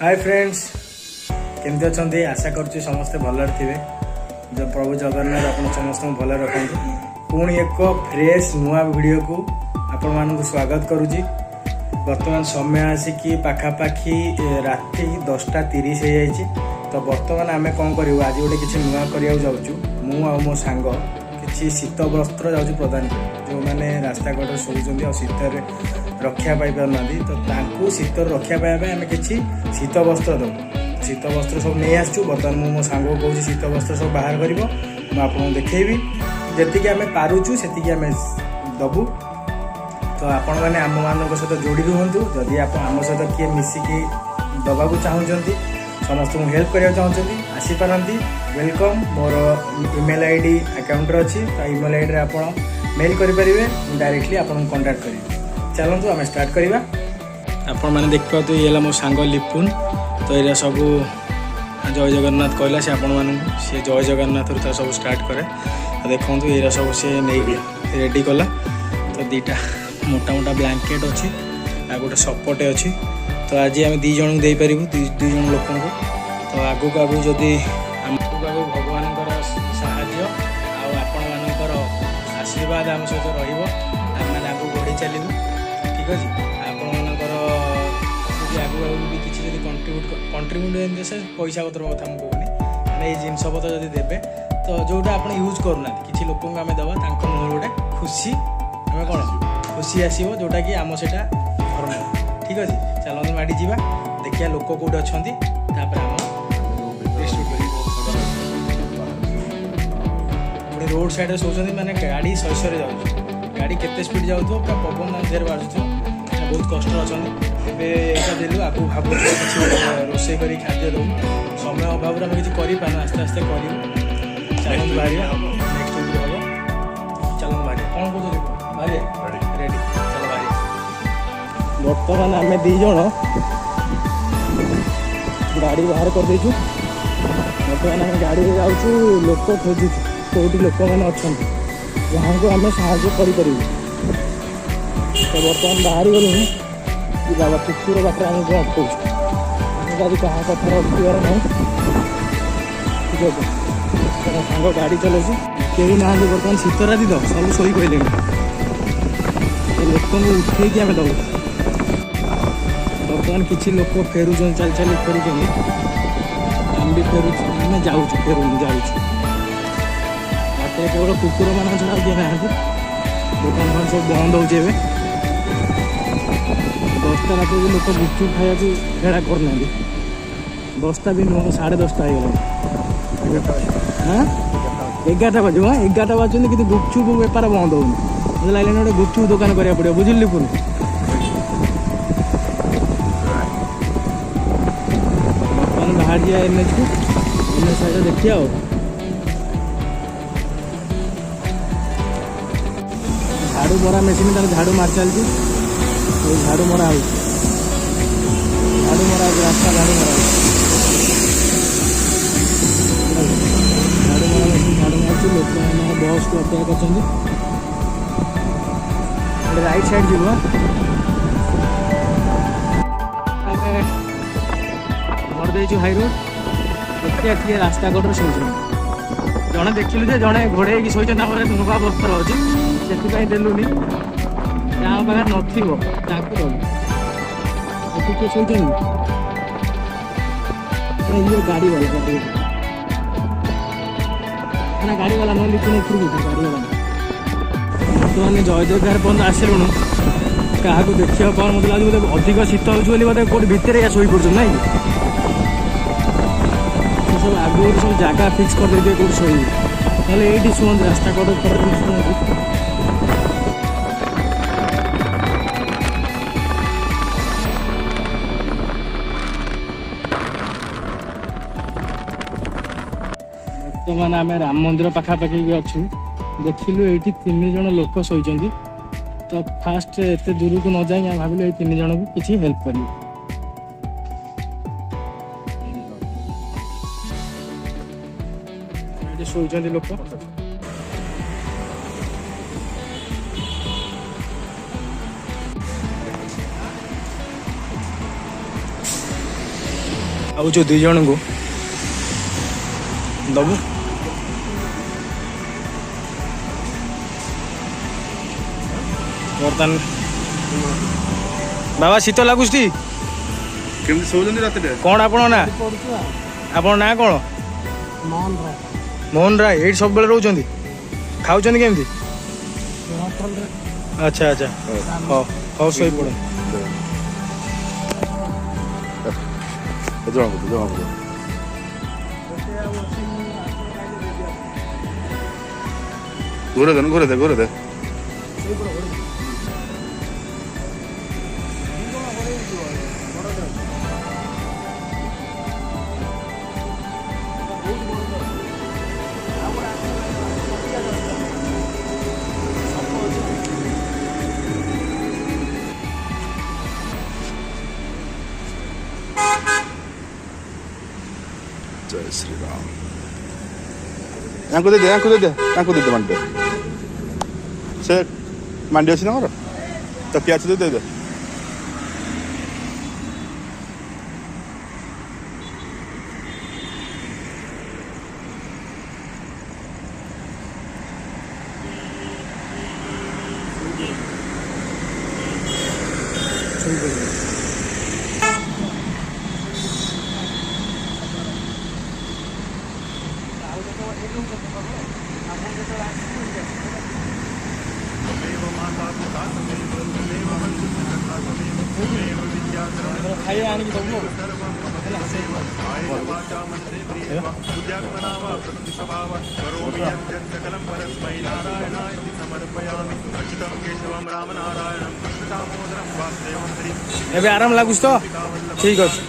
Hi friends, केमती अच्छे आशा करुच्ची समस्ते भलरे थे। जो प्रभु जगन्नाथ आप समस्त भल रखते। पुणी एक फ्रेश नुआ वीडियो को आपण मानक स्वागत करुच्ची। बर्तमान समय आसिकी पाखापाखि राति 10:30 हो जाए। तो बर्तमान आम कौन करूँ, आज गोटे किसी नुआ करा जाऊँ। मु मो सांग किसी शीत वस्त्र जाऊँ प्रदान कर जो मैंने रास्ता कड़े शोचुंट और शीतर रक्षा पाई पारना, तो शीत रक्षा पाइबा आम कि शीत वस्त्र दो। शीत वस्त्र सब नहीं आसचु। बर्तमान मो सांग कहूँ शीत वस्त्र सब बाहर कर आपको देखेबी। जी आम पारुचु से आम दबु। तो आपण मैंने आम मान सहित जोड़ी रुहतु। जदि आप आम सहित किए मिसिकी दबाक चाहते, समस्त हेल्प करने चाहते, आसीपारती वेलकम। मोर ईमेल आईडी अकाउंट अच्छी, तो ईमेल आईडी आप मेल करेंगे। डायरेक्टली आपको कांटेक्ट करेंगे। चलतु आम स्टार्ट करवा। आपण मैंने देख पाते ये मो सांग लिपुन। तो ये सब जय जगन्नाथ कहला से आपण मान सी जय जगन्नाथ रू सब स्टार्ट करे। तो देखो ये सब सी नहीं रेडी कला। तो दीटा मोटा मोटा ब्लैंकेट अच्छी आ गोटे सपोर्ट अच्छी। तो आज आम दी जन दे पारू दुई जन लोक। तो आगू आगू जदि आगू भगवान साहाय्य आपण मानकर आशीर्वाद आम सहित रही आगू बढ़ी चलू। ठीक अच्छे। आपण मानकर आगू आगू भी किसी जब कंट्रीब्यूट से पैसा पत्र कथा मुझे कहूनी मैंने ये जिनस पत्र जब देवे तो जोटा आप यूज करना किसी लोक आम दबा मुहर गोटे खुशी आम कौन खुशी आसो जोटा कि आम से धर्म। ठीक अच्छे। चलते माड़ी जा देखिए लोक कौट अच्छा आम रोड साइड शोचती मैंने गाड़ी शैशव जाऊँ गाड़ी केते स्पीड जाऊ पूरा पवन देर बाजू बहुत कष्ट अच्छा। एवं देलु आगू भाव रोसे कर खाद्य दो समय अभाव आम किसी कर आस्ते आस्ते कर चलते बाहर नेक्स्ट वीडियो हम। चलते बाहर कौन कौन बाहर रेडी चलो बाहर। बर्तमान आम दी जन गाड़ी बाहर कर देचु। बर्तमान आम गाड़ी जाऊँ लोक खोजु कौटी लोक मैंने अच्छा जहाँ को आम साहय करूँ। तो बर्तमान बाहरी गलु बाबा कुकुर पाखे आमको अटकाऊँ गाड़ी क्या कथार अटकार ना। ठीक है। सांग गाड़ी चलाऊँ कहीं ना बर्तमान शीत राति तो सब शोई कहले लोक उठे आम दबू। बर्तमान किसी लोक फेरुं चल चल फेरुं आम भी फेरु आम जाऊँ फेरु जाऊँ बाटे केवल कुकुर मान छड़ा किए ना। दुकान फान सब बंद हो 10टा रात लोक गुपचुप खाया भेड़ा करना 10टा भी नुह 10:30 हाँ 11टा बाजू। हाँ 11टा बाजू कि गुपचुप बेपार बंद हो मतलब लगे गोटे गुपचुप दुकान करा पड़े बुझिली पुणी। बर्तमान बाहर जाए एनएच को एनएच साइड देखिए आ झाड़ू मरा मेसीन तार झाड़ू मार चलती झाड़ू मरा हो झाड़ू मरा रास्ता झाड़ू मरा झाड़ू मरा मेसीन झाड़ू मार्च लोक मैंने बस को अपेक्षा कर राइट साइड जीव भर देचु हाई रोड देखिए किए रास्ता कड़े शोच जड़े देखिलु जे जड़े घोड़े शोच नुआ वस्त्र अच्छी से देलुनि जहाँ पाखे नथिबो ताकू दबु किए शोचन ये गाड़ी वाला ना गाड़ी वाला ना लिखुन उपरकू गाड़ी वाला। तो मैंने जय जयकार पर्यटन आसलुणु क्या देखा कौन मतलब आज बोले अधिक शीत हो बोले कौट भितर या शोई पड़े ना सब आगु सब जगह फिक्स कर दे कौट शोई ना ये शुणु रास्ता कड़ शुणु। बर्तमान आम राम मंदिर पाखापाखि भी अच्छु देखिलु ये 3 जन लोक शोचती। तो फास्ट एत दूर को न जाए भाविलु ये 3 जन को किसी हेल्प कर शोचती लोक। आउछु 2 जन को दबु बर्तन बाबा शीत लगुच केमती शोचंदी रात कौन आपण ना आपण ना कौन मोहन राय ये सब बेले रोचंदी खाऊचंदी केमती अच्छा अच्छा हाँ हाँ सोई पड़े घोरे दे जय श्री राम दे मंडे से मंडे अच्छी ना तकिया अच्छी दे खाइए आने की दबो ଏବେ ଆରାମ ଲାଗୁଛି ତ ଠିକ ଅଛି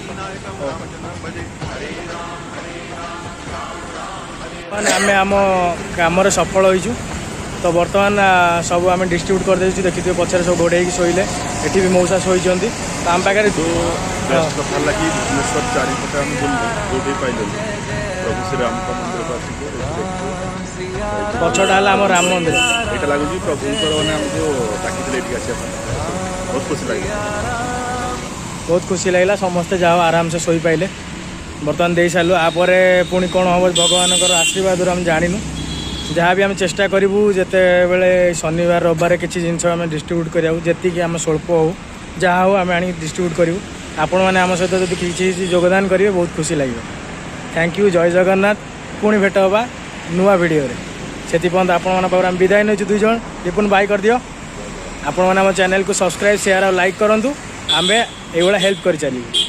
ମାନେ ଆମେ ଆମ କାମରେ ସଫଳ ହୋଇଛୁ ତ ବର୍ତ୍ତମାନ ସବୁ ଆମେ ଡିଷ୍ଟ୍ରିବ୍ୟୁଟ୍ କରିଦେଇଛୁ ଦେଖିଥିବେ ପଛରେ ସବୁ ଘୋଡ଼େଇକି ଶୋଇଲେ ଏଠି ବି ମଉସା ଶୋଇଛନ୍ତି ତ ଆମ ପାଖରେ କଥା ହେଲା କି ଭୁବନେଶ୍ୱର ଚାରିପଟେ ଆମେ ବୁଲିଲୁ ଯୋଉଠି ପାଇଲୁ ପ୍ରଭୁ ଶ୍ରୀରାମଙ୍କ ମନ୍ଦିରକୁ ଆସିକି ପଛଟା ହେଲା ଆମ ରାମ ମନ୍ଦିର ଏଇଟା ଲାଗୁଛି ପ୍ରଭୁଙ୍କର ମାନେ ଆମକୁ ଡାକିଥିଲେ ଏଠିକି ଆସିବା ପାଇଁ ବହୁତ ଖୁସି ଲାଗିଲା ବହୁତ ଖୁସି ଲାଗିଲା ସମସ୍ତେ ଯାଅ ଆରାମସେ ଶୋଇପାଇଲେ ବର୍ତ୍ତମାନ ଦେଇସାରିଲୁ ଆପରେ ପୁଣି କ'ଣ ହେବ ଭଗବାନଙ୍କର ଆଶୀର୍ବାଦରୁ ଆମେ ଜାଣିନୁ ଯାହା ବି ଆମେ ଚେଷ୍ଟା କରିବୁ ଯେତେବେଳେ ଶନିବାର ରବିବାର କିଛି ଜିନିଷ ଆମେ ଡିଷ୍ଟ୍ରିବ୍ୟୁଟ୍ କରିବାକୁ ଯେତିକି ଆମେ ସ୍ୱଳ୍ପ ହେଉ ଯାହା ହେଉ ଆମେ ଆଣିକି ଡିଷ୍ଟ୍ରିବ୍ୟୁଟ୍ କରିବୁ ଆପଣମାନେ ଆମ ସହିତ ଯଦି କିଛି ଯୋଗଦାନ କରିବେ ବହୁତ ଖୁସି ଲାଗିବ ଥ୍ୟାଙ୍କ ୟୁ ଜୟ ଜଗନ୍ନାଥ ପୁଣି ଭେଟ ହେବା ନୂଆ ଭିଡ଼ିଓରେ ସେଥିପର୍ଯ୍ୟନ୍ତ ଆପଣମାନଙ୍କ ପାଖରେ ଆମେ ବିଦାୟ ନେଉଛୁ 2 ଜଣ ଲିପୁନ ବାଇ କରିଦିଅ ଆପଣମାନେ ଆମ ଚ୍ୟାନେଲକୁ ସବସ୍କ୍ରାଇବ୍ ସେୟାର ଆଉ ଲାଇକ୍ କରନ୍ତୁ ଆମେ ଏଇଭଳିଆ ହେଲ୍ପ କରିଚାଲିବୁ